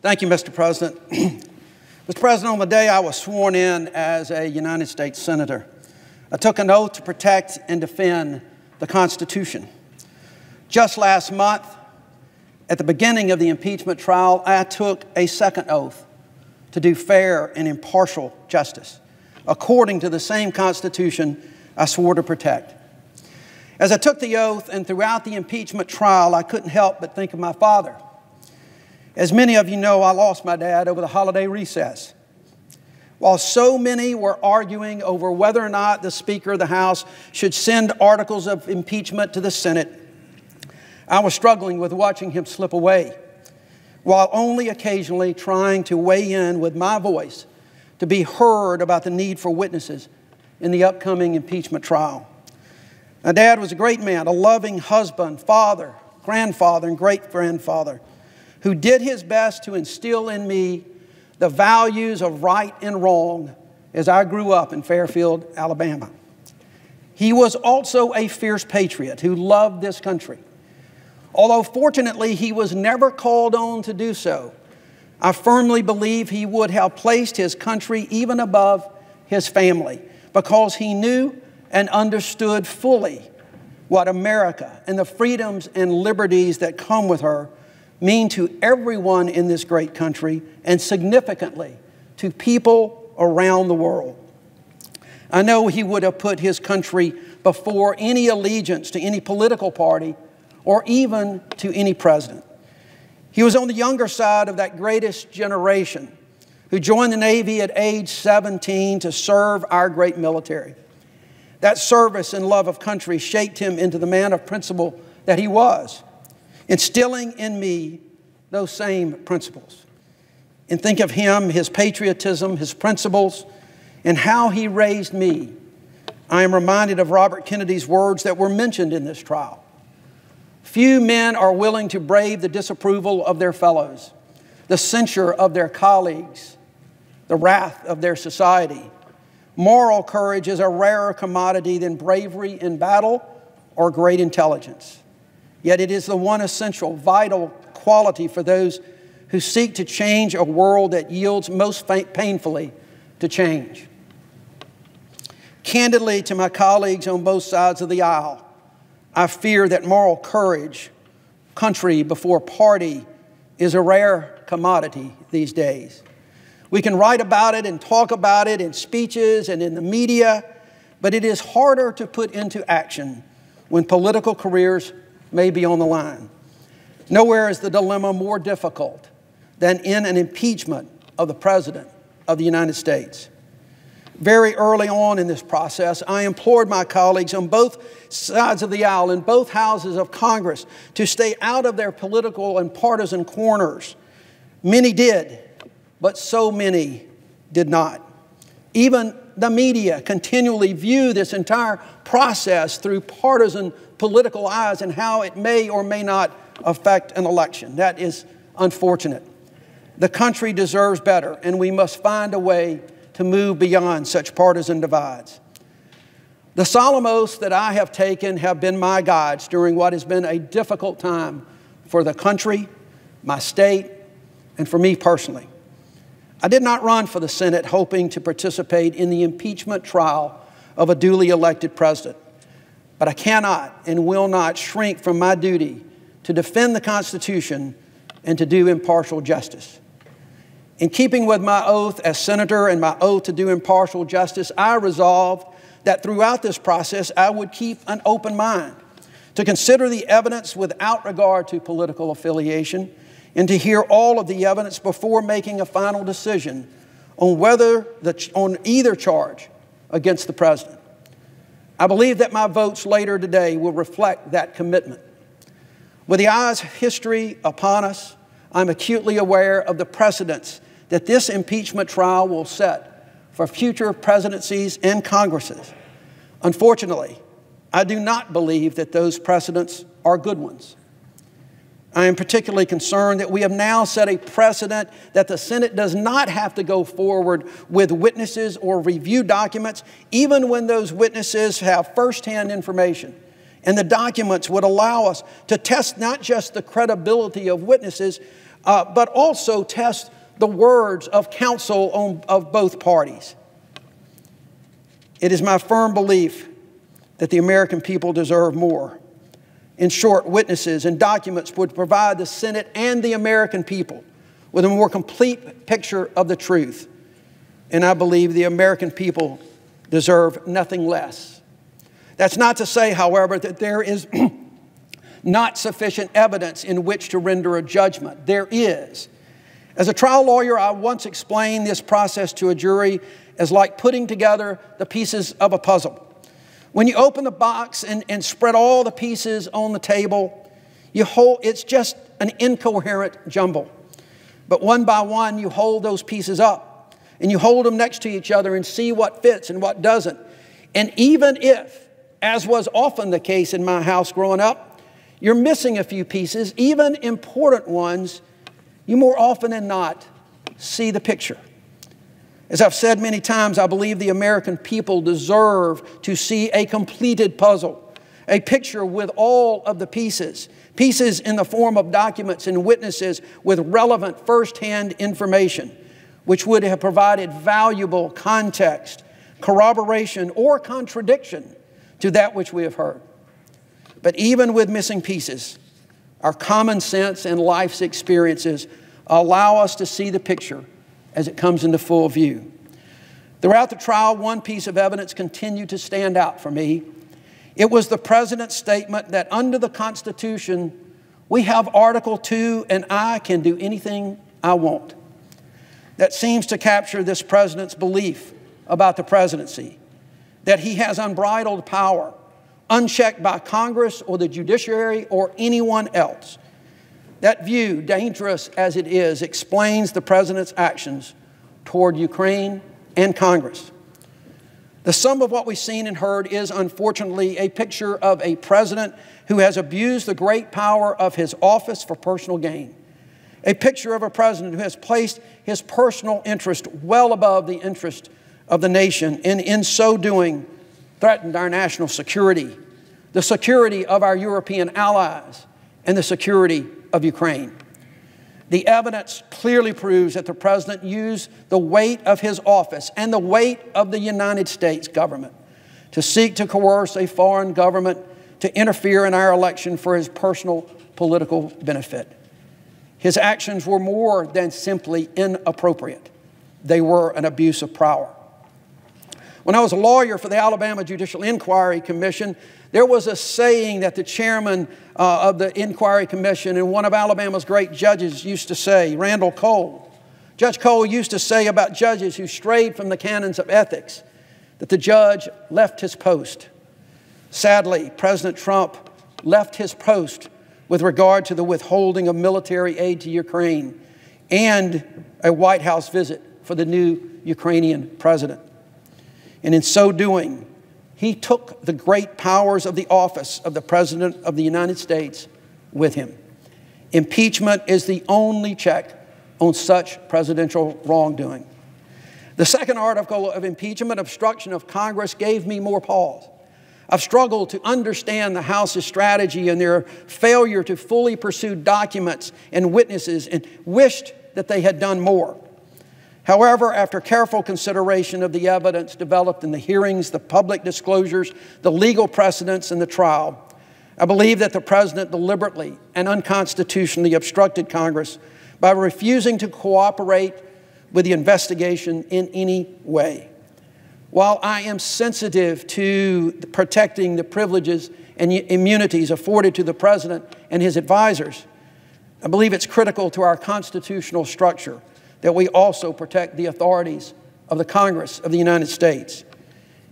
Thank you, Mr. President. Mr. President, on the day I was sworn in as a United States Senator, I took an oath to protect and defend the Constitution. Just last month, at the beginning of the impeachment trial, I took a second oath to do fair and impartial justice, according to the same Constitution I swore to protect. As I took the oath and throughout the impeachment trial, I couldn't help but think of my father. As many of you know, I lost my dad over the holiday recess. While so many were arguing over whether or not the Speaker of the House should send articles of impeachment to the Senate, I was struggling with watching him slip away, while only occasionally trying to weigh in with my voice to be heard about the need for witnesses in the upcoming impeachment trial. My dad was a great man, a loving husband, father, grandfather, and great-grandfather, who did his best to instill in me the values of right and wrong as I grew up in Fairfield, Alabama. He was also a fierce patriot who loved this country. Although fortunately he was never called on to do so, I firmly believe he would have placed his country even above his family because he knew and understood fully what America and the freedoms and liberties that come with her mean to everyone in this great country and significantly to people around the world. I know he would have put his country before any allegiance to any political party or even to any president. He was on the younger side of that greatest generation who joined the Navy at age 17 to serve our great military. That service and love of country shaped him into the man of principle that he was, instilling in me those same principles. And think of him, his patriotism, his principles, and how he raised me. I am reminded of Robert Kennedy's words that were mentioned in this trial. Few men are willing to brave the disapproval of their fellows, the censure of their colleagues, the wrath of their society. Moral courage is a rarer commodity than bravery in battle or great intelligence. Yet it is the one essential, vital quality for those who seek to change a world that yields most painfully to change. Candidly, to my colleagues on both sides of the aisle, I fear that moral courage, country before party, is a rare commodity these days. We can write about it and talk about it in speeches and in the media, but it is harder to put into action when political careers may be on the line. Nowhere is the dilemma more difficult than in an impeachment of the President of the United States. Very early on in this process, I implored my colleagues on both sides of the aisle in both houses of Congress to stay out of their political and partisan corners. Many did, but so many did not. Even the media continually view this entire process through partisan political eyes and how it may or may not affect an election. That is unfortunate. The country deserves better, and we must find a way to move beyond such partisan divides. The solemn oaths that I have taken have been my guides during what has been a difficult time for the country, my state, and for me personally. I did not run for the Senate hoping to participate in the impeachment trial of a duly elected president, but I cannot and will not shrink from my duty to defend the Constitution and to do impartial justice. In keeping with my oath as senator and my oath to do impartial justice, I resolved that throughout this process I would keep an open mind, to consider the evidence without regard to political affiliation, and to hear all of the evidence before making a final decision on either charge against the President. I believe that my votes later today will reflect that commitment. With the eyes of history upon us, I'm acutely aware of the precedents that this impeachment trial will set for future presidencies and Congresses. Unfortunately, I do not believe that those precedents are good ones. I am particularly concerned that we have now set a precedent that the Senate does not have to go forward with witnesses or review documents, even when those witnesses have firsthand information. And the documents would allow us to test not just the credibility of witnesses, but also test the words of counsel of both parties. It is my firm belief that the American people deserve more. In short, witnesses and documents would provide the Senate and the American people with a more complete picture of the truth. And I believe the American people deserve nothing less. That's not to say, however, that there is not sufficient evidence in which to render a judgment. There is. As a trial lawyer, I once explained this process to a jury as like putting together the pieces of a puzzle. When you open the box and spread all the pieces on the table, it's just an incoherent jumble. But one by one, you hold those pieces up, and you hold them next to each other and see what fits and what doesn't. And even if, as was often the case in my house growing up, you're missing a few pieces, even important ones, you more often than not see the picture. As I've said many times, I believe the American people deserve to see a completed puzzle, a picture with all of the pieces, pieces in the form of documents and witnesses with relevant firsthand information, which would have provided valuable context, corroboration, or contradiction to that which we have heard. But even with missing pieces, our common sense and life's experiences allow us to see the picture as it comes into full view. Throughout the trial, one piece of evidence continued to stand out for me. It was the President's statement that under the Constitution, we have Article 2 and I can do anything I want. That seems to capture this President's belief about the presidency, that he has unbridled power, unchecked by Congress or the judiciary or anyone else. That view, dangerous as it is, explains the President's actions toward Ukraine and Congress. The sum of what we've seen and heard is, unfortunately, a picture of a president who has abused the great power of his office for personal gain. A picture of a president who has placed his personal interest well above the interest of the nation, and in so doing, threatened our national security, the security of our European allies, and the security of Ukraine. The evidence clearly proves that the president used the weight of his office and the weight of the United States government to seek to coerce a foreign government to interfere in our election for his personal political benefit. His actions were more than simply inappropriate. They were an abuse of power. When I was a lawyer for the Alabama Judicial Inquiry Commission, there was a saying that the chairman of the Inquiry Commission and one of Alabama's great judges used to say, Randall Cole. Judge Cole used to say about judges who strayed from the canons of ethics that the judge left his post. Sadly, President Trump left his post with regard to the withholding of military aid to Ukraine and a White House visit for the new Ukrainian president. And in so doing, he took the great powers of the office of the President of the United States with him. Impeachment is the only check on such presidential wrongdoing. The second article of impeachment, obstruction of Congress, gave me more pause. I've struggled to understand the House's strategy and their failure to fully pursue documents and witnesses, and wished that they had done more. However, after careful consideration of the evidence developed in the hearings, the public disclosures, the legal precedents in the trial, I believe that the President deliberately and unconstitutionally obstructed Congress by refusing to cooperate with the investigation in any way. While I am sensitive to protecting the privileges and immunities afforded to the President and his advisors, I believe it's critical to our constitutional structure that we also protect the authorities of the Congress of the United States.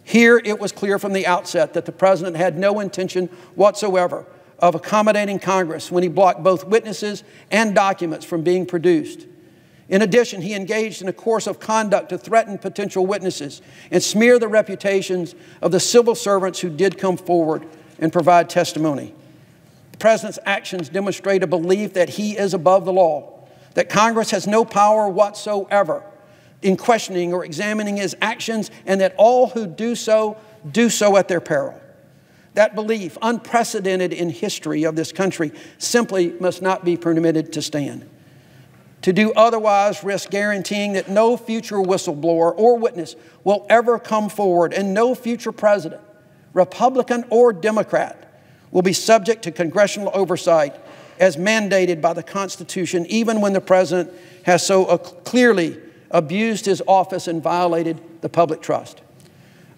Here, it was clear from the outset that the President had no intention whatsoever of accommodating Congress when he blocked both witnesses and documents from being produced. In addition, he engaged in a course of conduct to threaten potential witnesses and smear the reputations of the civil servants who did come forward and provide testimony. The President's actions demonstrate a belief that he is above the law, that Congress has no power whatsoever in questioning or examining his actions, and that all who do so at their peril. That belief, unprecedented in history of this country, simply must not be permitted to stand. To do otherwise risks guaranteeing that no future whistleblower or witness will ever come forward, and no future president, Republican or Democrat, will be subject to congressional oversight as mandated by the Constitution, even when the president has so clearly abused his office and violated the public trust.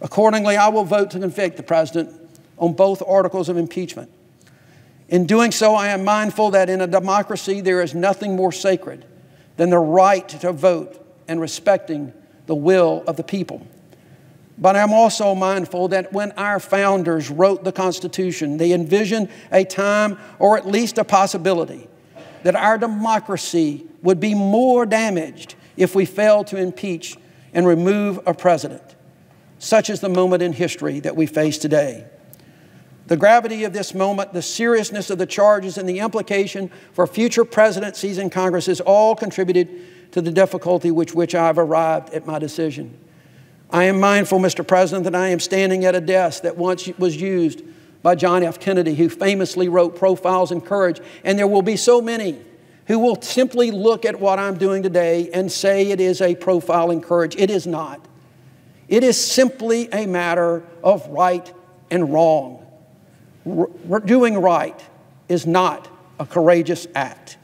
Accordingly, I will vote to convict the president on both articles of impeachment. In doing so, I am mindful that in a democracy there is nothing more sacred than the right to vote and respecting the will of the people. But I'm also mindful that when our founders wrote the Constitution, they envisioned a time, or at least a possibility, that our democracy would be more damaged if we failed to impeach and remove a president. Such is the moment in history that we face today. The gravity of this moment, the seriousness of the charges, and the implication for future presidencies and Congresses all contributed to the difficulty with which I have arrived at my decision. I am mindful, Mr. President, that I am standing at a desk that once was used by John F. Kennedy, who famously wrote Profiles in Courage, and there will be so many who will simply look at what I'm doing today and say it is a profile in courage. It is not. It is simply a matter of right and wrong. Doing right is not a courageous act.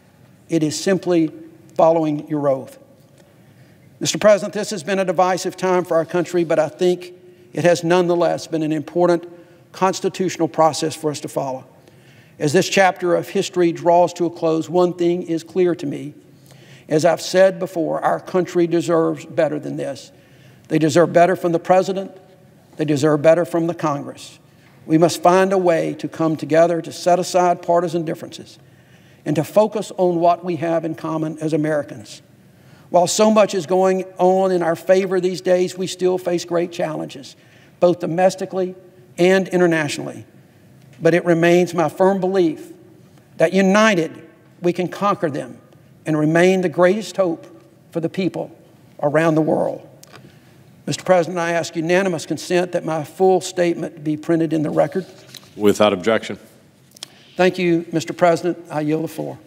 It is simply following your oath. Mr. President, this has been a divisive time for our country, but I think it has nonetheless been an important constitutional process for us to follow. As this chapter of history draws to a close, one thing is clear to me. As I've said before, our country deserves better than this. They deserve better from the President. They deserve better from the Congress. We must find a way to come together, to set aside partisan differences, and to focus on what we have in common as Americans. While so much is going on in our favor these days, we still face great challenges, both domestically and internationally. But it remains my firm belief that united, we can conquer them and remain the greatest hope for the people around the world. Mr. President, I ask unanimous consent that my full statement be printed in the record. Without objection. Thank you, Mr. President. I yield the floor.